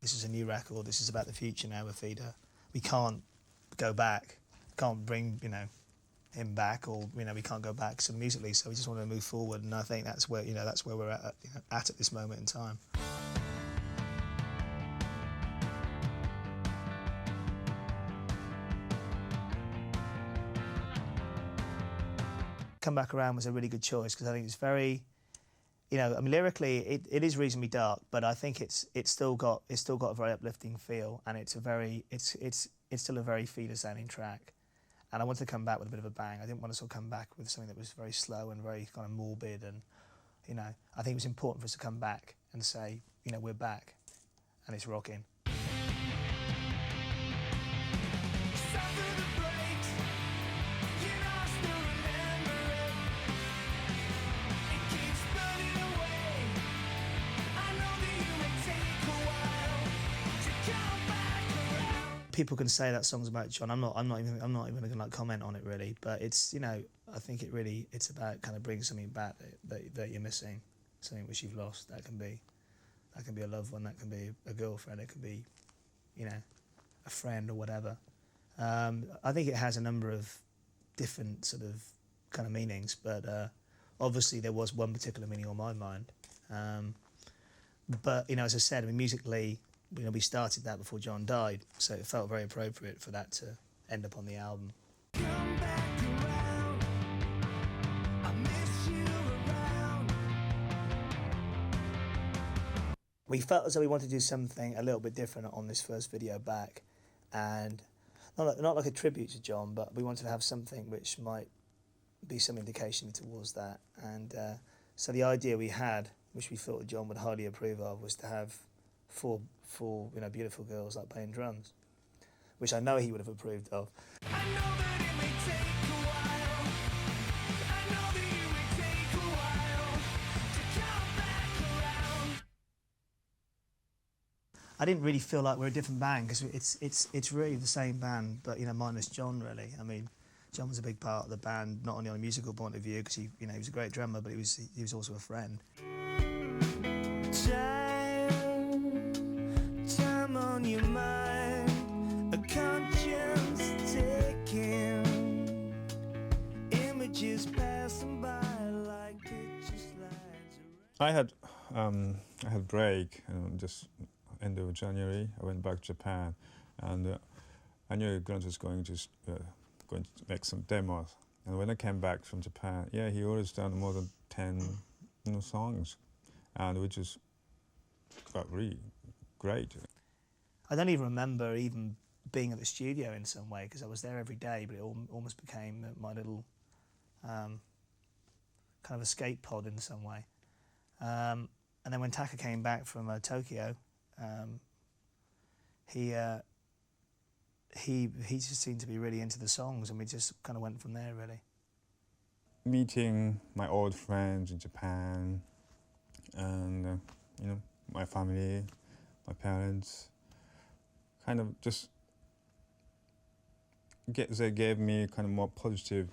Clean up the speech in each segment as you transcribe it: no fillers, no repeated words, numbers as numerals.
this is a new record, this is about the future now with Feeder. We can't go back, can't bring, you know, him back, or, you know, we can't go back so musically, so we just want to move forward, and I think that's where, you know, that's where we're at, you know, at this moment in time. Come Back Around was a really good choice because I think it's very, you know, I mean, lyrically it is reasonably dark, but I think it's still got a very uplifting feel, and it's still a very Feeder sounding track. And I wanted to come back with a bit of a bang. I didn't want to sort of come back with something that was very slow and very kind of morbid, and, you know, I think it was important for us to come back and say, you know, we're back and it's rocking. People can say that song's about Jon. I'm not even going to like comment on it really. But it's, you know, I think it's about kind of bringing something back that you're missing, something which you've lost. That can be a loved one, that can be a girlfriend, it could be, you know, a friend or whatever. I think it has a number of different sort of kind of meanings, but obviously there was one particular meaning on my mind. But, you know, as I said, I mean, musically, you know, we started that before Jon died, so it felt very appropriate for that to end up on the album. Come back around, I miss you around. We felt as though we wanted to do something a little bit different on this first video back, and not like a tribute to Jon, but we wanted to have something which might be some indication towards that. And so the idea we had, which we thought Jon would highly approve of, was to have four you know, beautiful girls like playing drums, which I know he would have approved of. I know that it may take a while. I know that it may take a while to come back around. I didn't really feel like we're a different band, because it's really the same band, but, you know, minus Jon really. I mean, Jon was a big part of the band, not only on a musical point of view, because he, you know, he was a great drummer, but he was also a friend. Time on your mind, a conscience taking, images passing by like picture slides. I had break, just end of January. I went back to Japan, and I knew Grant was going to make some demos. And when I came back from Japan, yeah, he always done more than 10 songs, and which is got really great. I don't even remember even being at the studio in some way, because I was there every day, but it almost became my little kind of escape pod in some way. And then when Taka came back from Tokyo, he just seemed to be really into the songs, and we just kind of went from there really. Meeting my old friends in Japan, and you know, my family, my parents, kind of just they gave me kind of more positive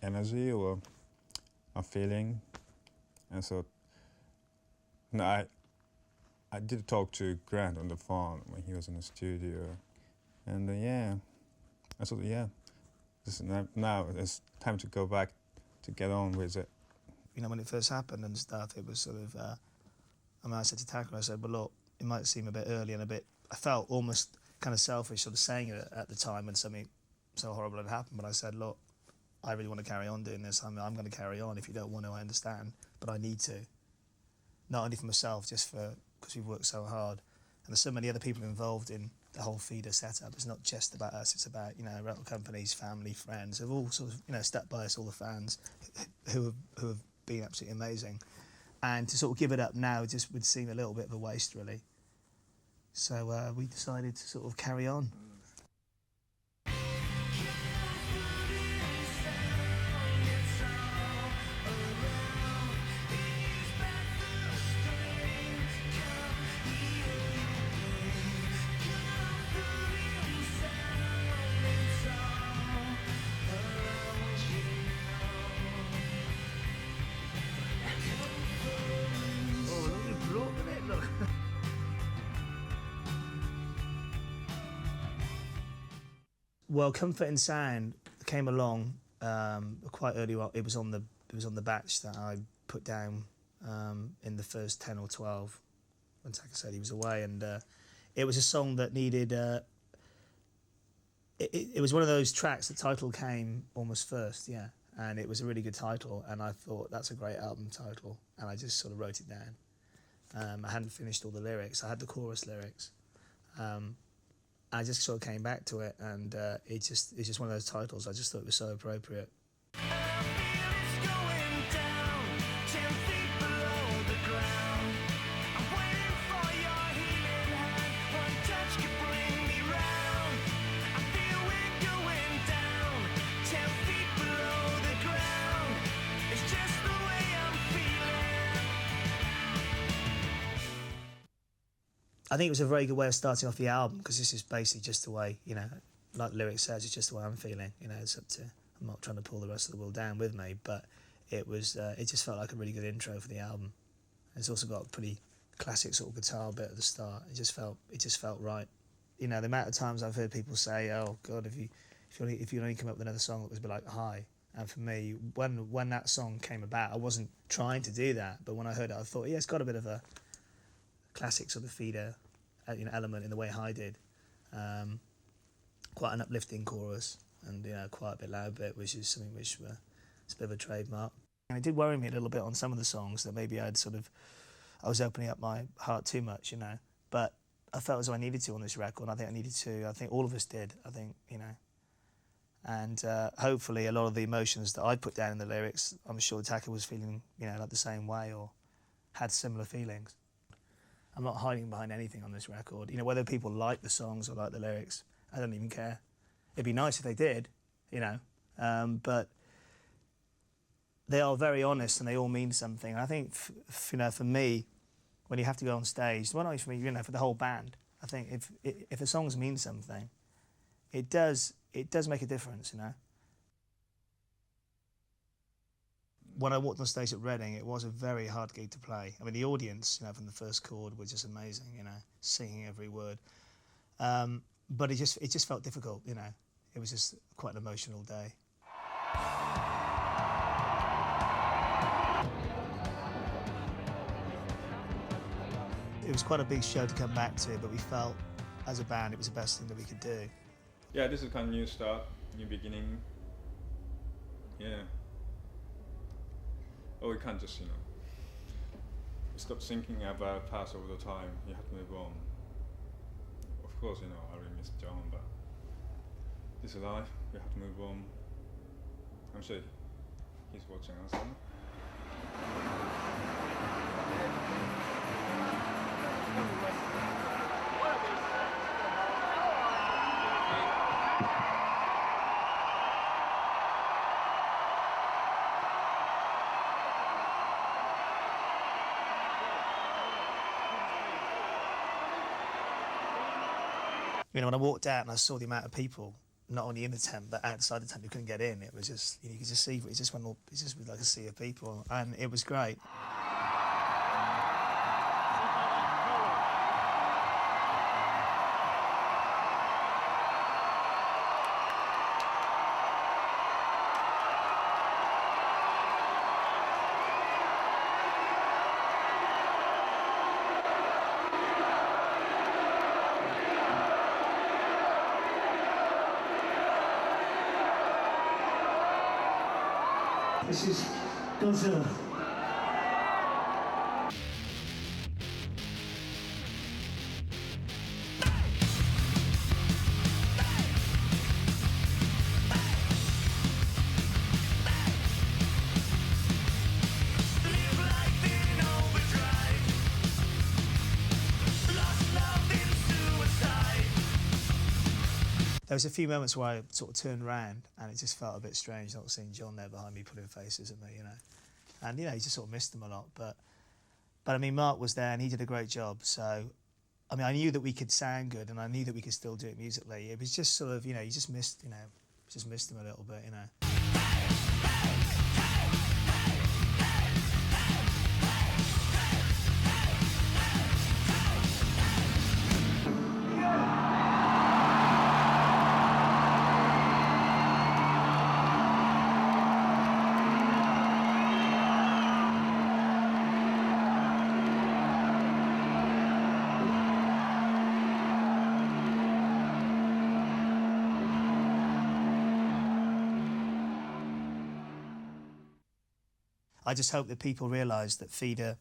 energy or a feeling, and so I did talk to Grant on the phone when he was in the studio, and yeah, I thought, yeah, now it's time to go back to get on with it. You know, when it first happened and stuff, it was sort of, I mean, I said to Taka, I said, well, look, it might seem a bit early and a bit, I felt almost kind of selfish sort of saying it at the time when something so horrible had happened, but I said, look, I really want to carry on doing this. I'm going to carry on. If you don't want to, I understand, but I need to. Not only for myself, just because we've worked so hard. And there's so many other people involved in the whole Feeder setup. It's not just about us, it's about, you know, record companies, family, friends, who've all sort of, you know, stuck by us, all the fans who have been absolutely amazing. And to sort of give it up now just would seem a little bit of a waste, really. So we decided to sort of carry on. Well, Comfort and Sound came along quite early on. It was on the batch that I put down in the first 10 or 12 when Taka said he was away, and it was a song that needed. It was one of those tracks. The title came almost first, yeah, and it was a really good title. And I thought that's a great album title, and I just sort of wrote it down. I hadn't finished all the lyrics. I had the chorus lyrics. I just sort of came back to it, and it's just one of those titles. I just thought it was so appropriate. I think it was a very good way of starting off the album, because this is basically just the way, you know, like the lyric says, it's just the way I'm feeling. You know, it's up to, I'm not trying to pull the rest of the world down with me, but it was, it just felt like a really good intro for the album. It's also got a pretty classic sort of guitar bit at the start. It just felt right. You know, the amount of times I've heard people say, "Oh God, if you only come up with another song that was a bit like High." And for me, when that song came about, I wasn't trying to do that, but when I heard it, I thought, yeah, it's got a bit of a classic sort of feeder, you know, element in the way High did. Quite an uplifting chorus, and you know, quite a bit loud bit, which is something which it's a bit of a trademark. And it did worry me a little bit on some of the songs that maybe I was opening up my heart too much, you know. But I felt as though I needed to on this record. I think I needed to. I think all of us did. I think, you know. And hopefully a lot of the emotions that I put down in the lyrics, I'm sure Taka was feeling, you know, like the same way or had similar feelings. I'm not hiding behind anything on this record. You know, whether people like the songs or like the lyrics, I don't even care. It'd be nice if they did, you know. But they are very honest and they all mean something. And I think, you know, for me, when you have to go on stage, well, not for me, you know, for the whole band, I think if the songs mean something, it does make a difference, you know. When I walked on stage at Reading, it was a very hard gig to play. I mean, the audience, you know, from the first chord were just amazing, you know, singing every word. But it just felt difficult, you know. It was just quite an emotional day. It was quite a big show to come back to, but we felt, as a band, it was the best thing that we could do. Yeah, this is kind of new start, new beginning. Yeah. Oh, we can't just, you know, stop thinking about past all the time. You have to move on. Of course, you know, I really miss Jon, but this is life. We have to move on. I'm sure he's watching us. You know, when I walked out and I saw the amount of people, not only in the tent but outside the tent who couldn't get in, it was just, you know, you could just see, it just went all, it just was like a sea of people, and it was great. This is Godzilla. There was a few moments where I sort of turned around and it just felt a bit strange not seeing Jon there behind me putting faces at me, you know. And, you know, you just sort of missed him a lot. But I mean, Mark was there and he did a great job. So, I mean, I knew that we could sound good and I knew that we could still do it musically. It was just sort of, you know, you just missed, you know, just missed him a little bit, you know. I just hope that people realise that Feeder,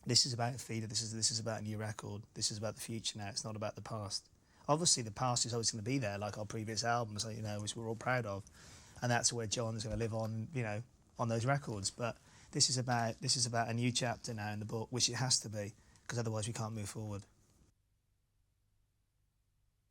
this is about Feeder, this is about a new record, this is about the future now, it's not about the past. Obviously the past is always going to be there, like our previous albums, you know, which we're all proud of, and that's where Jon's going to live on, you know, on those records. But this is about a new chapter now in the book, which it has to be, because otherwise we can't move forward.